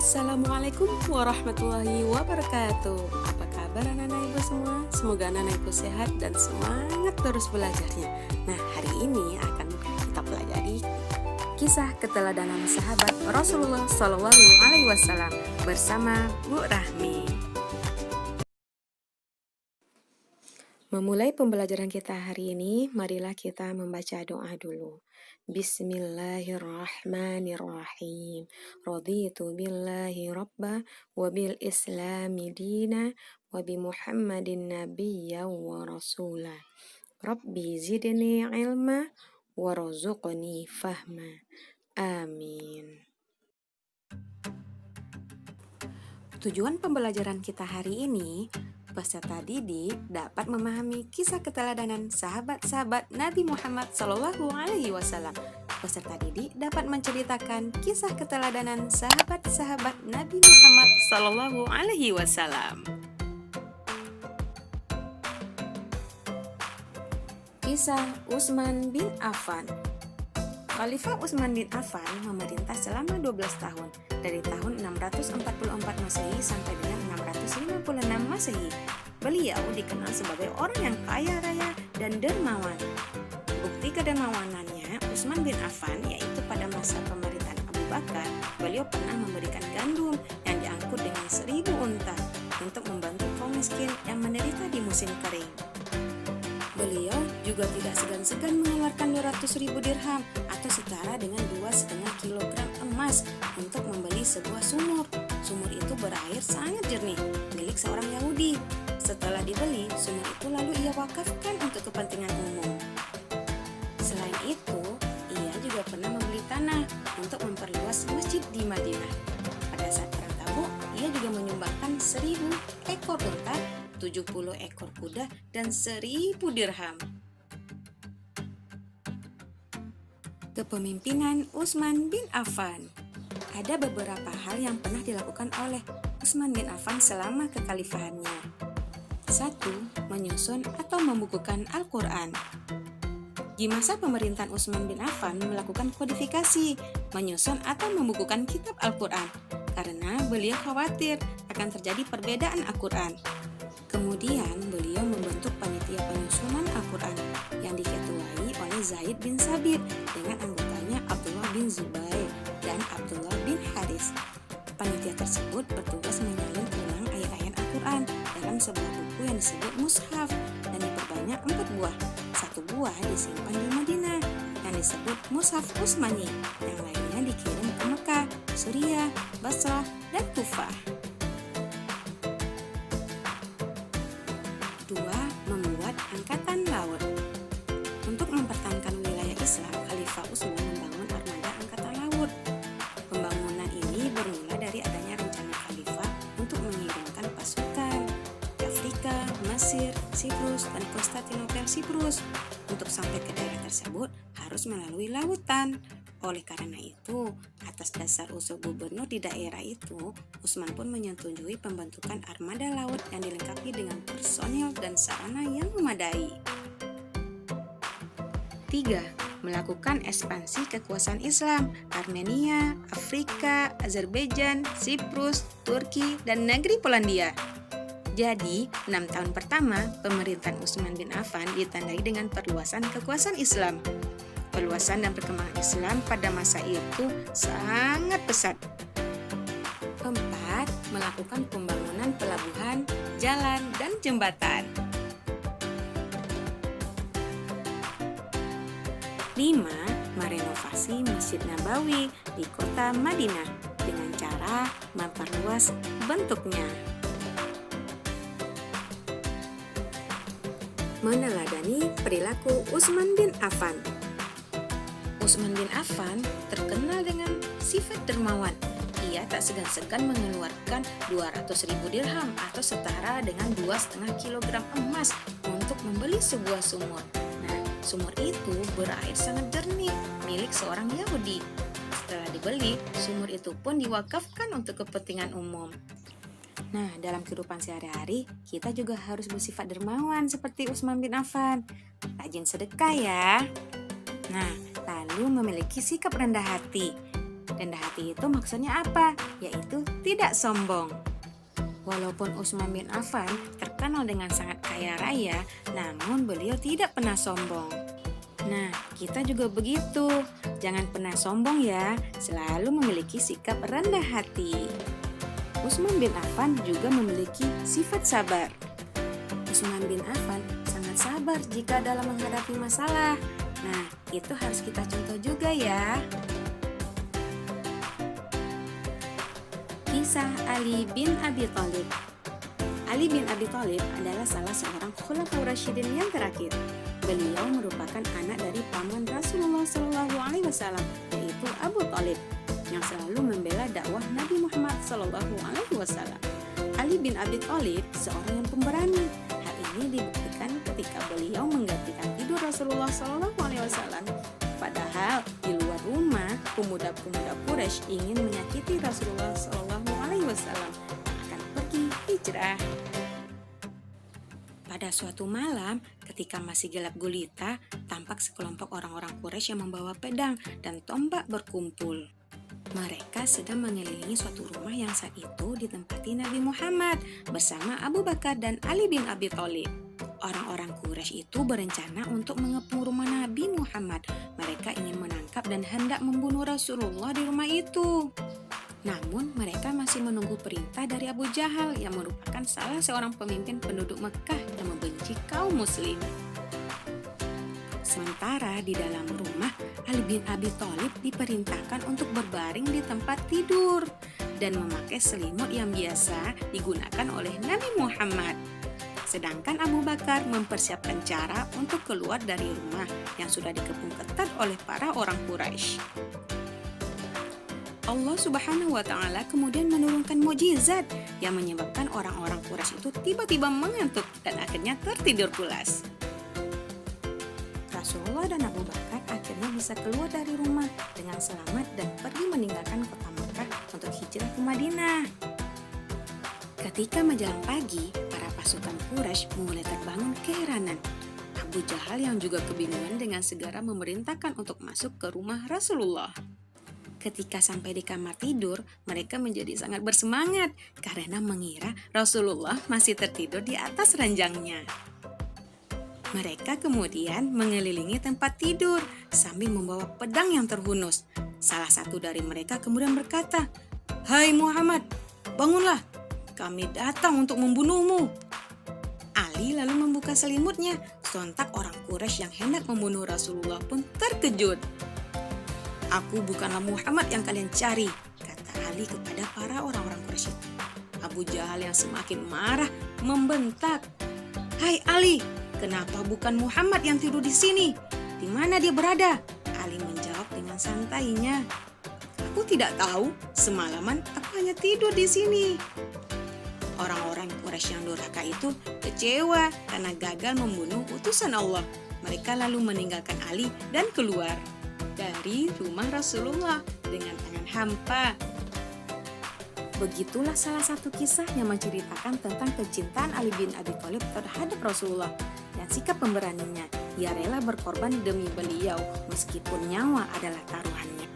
Assalamualaikum warahmatullahi wabarakatuh. Apa kabar anak-anak ibu semua? Semoga anak-anak ibu sehat dan semangat terus belajarnya. Nah, hari ini akan kita pelajari kisah keteladanan sahabat Rasulullah Shallallahu Alaihi Wasallam bersama Bu Rahmi. Memulai pembelajaran kita hari ini, marilah kita membaca doa dulu. Bismillahirrahmanirrahim. Raditu billahi rabba wa bil islami dina wa bi Muhammadin nabiyya wa rasula. Rabbi zidni ilma wa razuqni fahma. Amin. Tujuan pembelajaran kita hari ini, peserta didik dapat memahami kisah keteladanan sahabat-sahabat Nabi Muhammad Shallallahu Alaihi Wasallam. Peserta didik dapat menceritakan kisah keteladanan sahabat-sahabat Nabi Muhammad Shallallahu Alaihi Wasallam. Kisah Utsman bin Affan. Khalifah Utsman bin Affan memerintah selama 12 tahun, dari tahun 644 Masehi sampai dengan 656 Masehi. Beliau dikenal sebagai orang yang kaya raya dan dermawan. Bukti kedermawanannya, Utsman bin Affan yaitu pada masa pemerintahan Abu Bakar, beliau pernah memberikan gandum yang diangkut dengan 1000 unta untuk membantu kaum miskin yang menderita di musim kering. Beliau juga tidak segan-segan mengeluarkan 200.000 dirham atau setara dengan 2,5 kilogram emas untuk membeli sebuah sumur. Sumur itu berair sangat jernih, milik seorang Yahudi. Setelah dibeli, sumur itu lalu ia wakafkan untuk kepentingan umum. Selain itu, ia juga pernah membeli tanah untuk memperluas masjid di Madinah. Pada saat perang Tabuk, ia juga menyumbangkan 1000 ekor unta, 70 ekor kuda, dan 1000 dirham. Kepemimpinan Utsman bin Affan. Ada beberapa hal yang pernah dilakukan oleh Utsman bin Affan selama kekhalifahannya. 1. Menyusun atau membukukan Al-Quran. Di masa pemerintahan Utsman bin Affan melakukan kodifikasi, menyusun atau membukukan kitab Al-Quran, karena beliau khawatir akan terjadi perbedaan Al-Quran. Kemudian beliau membentuk panitia penyusunan Al-Quran yang diketuai oleh Zaid bin Sabit dengan anggotanya Abdullah bin Zubair dan Abdullah bin Haris. Panitia tersebut bertugas menyalin ulang ayat-ayat Al-Quran dalam sebuah buku yang disebut Mushaf dan diperbanyak 4 buah. 1 buah disimpan di Madinah yang disebut Mushaf Utsmani, yang lainnya dikirim ke Mekah, Suriah, Basrah, dan Kufah. 2. Membuat angkatan laut. Untuk mempertahankan wilayah Islam, Khalifah Utsman membangun armada angkatan laut. Pembangunan ini bermula dari adanya rencana Khalifah untuk mengirimkan pasukan ke Afrika, Mesir, Siprus, dan Konstantinopel Siprus. Untuk sampai ke daerah tersebut harus melalui lautan. Oleh karena itu, atas dasar usul gubernur di daerah itu, Utsman pun menyetujui pembentukan armada laut yang dilengkapi dengan personil dan sarana yang memadai. 3. Melakukan ekspansi kekuasaan Islam, Armenia, Afrika, Azerbaijan, Siprus, Turki, dan negeri Polandia. Jadi, 6 tahun pertama, pemerintahan Utsman bin Affan ditandai dengan perluasan kekuasaan Islam. Perluasan dan perkembangan Islam pada masa itu sangat pesat. 4. Melakukan pembangunan pelabuhan, jalan, dan jembatan. 5. Merenovasi Masjid Nabawi di kota Madinah dengan cara memperluas bentuknya. Meneladani perilaku Utsman bin Affan. Utsman bin Affan terkenal dengan sifat dermawan. Ia tak segan-segan mengeluarkan 200.000 dirham atau setara dengan 2,5 kilogram emas untuk membeli sebuah sumur. Nah, sumur itu berair sangat jernih, milik seorang Yahudi. Setelah dibeli, sumur itu pun diwakafkan untuk kepentingan umum. Nah, dalam kehidupan sehari-hari, kita juga harus bersifat dermawan seperti Utsman bin Affan. Rajin sedekah ya. Nah, lalu memiliki sikap rendah hati. Rendah hati itu maksudnya apa? Yaitu tidak sombong. Walaupun Utsman bin Affan terkenal dengan sangat kaya raya, namun beliau tidak pernah sombong. Nah, kita juga begitu. Jangan pernah sombong ya, selalu memiliki sikap rendah hati. Utsman bin Affan juga memiliki sifat sabar. Utsman bin Affan sangat sabar jika dalam menghadapi masalah. Nah, itu harus kita contoh juga ya. Kisah Ali bin Abi Thalib. Ali bin Abi Thalib adalah salah seorang khulafaur rasyidin yang terakhir. Beliau merupakan anak dari paman Rasulullah SAW, yaitu Abu Thalib, yang selalu membela dakwah Nabi Muhammad SAW. Ali bin Abi Thalib seorang yang pemberani. Hal ini dibuktikan ketika beliau menggantikan tidur Rasulullah SAW. Padahal di luar rumah, pemuda-pemuda Quraisy ingin menyakiti Rasulullah SAW akan pergi hijrah. Pada suatu malam, ketika masih gelap gulita, tampak sekelompok orang-orang Quraisy yang membawa pedang dan tombak berkumpul. Mereka sedang mengelilingi suatu rumah yang saat itu ditempati Nabi Muhammad bersama Abu Bakar dan Ali bin Abi Thalib. Orang-orang Quraisy itu berencana untuk mengepung rumah Nabi Muhammad. Mereka ingin menangkap dan hendak membunuh Rasulullah di rumah itu. Namun mereka masih menunggu perintah dari Abu Jahal yang merupakan salah seorang pemimpin penduduk Mekah yang membenci kaum muslim. Sementara di dalam rumah, Ali bin Abi Thalib diperintahkan untuk berbaring di tempat tidur dan memakai selimut yang biasa digunakan oleh Nabi Muhammad. Sedangkan Abu Bakar mempersiapkan cara untuk keluar dari rumah yang sudah dikepung ketat oleh para orang Quraisy. Allah Subhanahu wa Ta'ala kemudian menurunkan mukjizat yang menyebabkan orang-orang Quraisy itu tiba-tiba mengantuk dan akhirnya tertidur pulas. Rasulullah dan Abu Bakar akhirnya bisa keluar dari rumah dengan selamat dan pergi meninggalkan kota Makkah untuk hijrah ke Madinah. Ketika menjelang pagi, para pasukan Quraisy mulai terbangun keheranan. Abu Jahal yang juga kebingungan dengan segera memerintahkan untuk masuk ke rumah Rasulullah. Ketika sampai di kamar tidur, mereka menjadi sangat bersemangat karena mengira Rasulullah masih tertidur di atas ranjangnya. Mereka kemudian mengelilingi tempat tidur sambil membawa pedang yang terhunus. Salah satu dari mereka kemudian berkata, "Hai Muhammad, bangunlah, kami datang untuk membunuhmu." Ali lalu membuka selimutnya. Sontak orang Quraisy yang hendak membunuh Rasulullah pun terkejut. "Aku bukanlah Muhammad yang kalian cari," kata Ali kepada para orang-orang Quraisy. Abu Jahal yang semakin marah membentak, "Hai Ali, kenapa bukan Muhammad yang tidur di sini? Di mana dia berada?" Ali menjawab dengan santainya, "Aku tidak tahu, semalaman aku hanya tidur di sini." Orang-orang Quraisy yang durhaka itu kecewa karena gagal membunuh utusan Allah. Mereka lalu meninggalkan Ali dan keluar dari rumah Rasulullah dengan tangan hampa. Begitulah salah satu kisah yang menceritakan tentang kecintaan Ali bin Abi Thalib terhadap Rasulullah dan sikap pemberaninya. Ia rela berkorban demi beliau meskipun nyawa adalah taruhannya.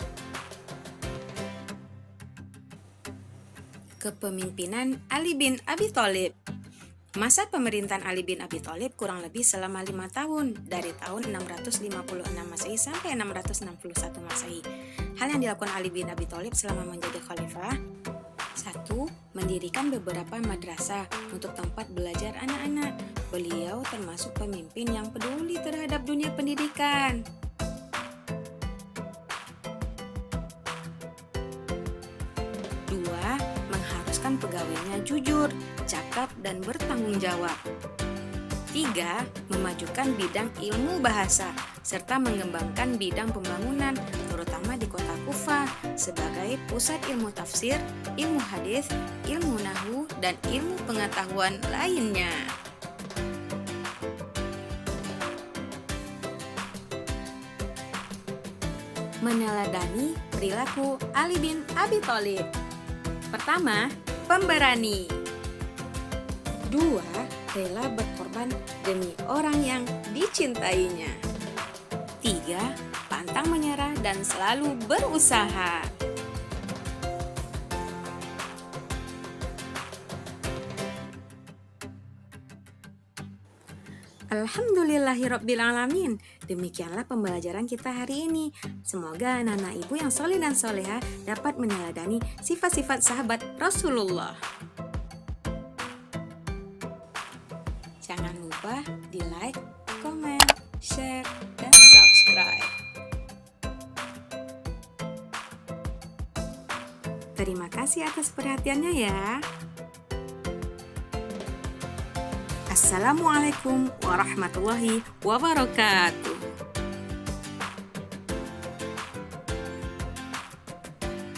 Kepemimpinan Ali bin Abi Thalib. Masa pemerintahan Ali bin Abi Thalib kurang lebih selama 5 tahun, dari tahun 656 Masehi sampai 661 Masehi. Hal yang dilakukan Ali bin Abi Thalib selama menjadi khalifah: 1. Mendirikan beberapa madrasah untuk tempat belajar anak-anak. Beliau termasuk pemimpin yang peduli terhadap dunia pendidikan. 2. Mengharuskan pegawainya jujur, cakap, dan bertanggung jawab. 3. Memajukan bidang ilmu bahasa, serta mengembangkan bidang pembangunan, terutama di kota Kufah, sebagai pusat ilmu tafsir, ilmu hadis, ilmu nahwu, dan ilmu pengetahuan lainnya. Meneladani perilaku Ali bin Abi Thalib. Pertama, pemberani. 2. Rela berkorban demi orang yang dicintainya. 3. Pantang menyerah dan selalu berusaha. Alhamdulillahirrabbilalamin. Demikianlah pembelajaran kita hari ini. Semoga anak-anak ibu yang soleh dan soleha dapat meneladani sifat-sifat sahabat Rasulullah. Jangan lupa di like, comment, share, dan subscribe. Terima kasih atas perhatiannya ya. Assalamualaikum warahmatullahi wabarakatuh.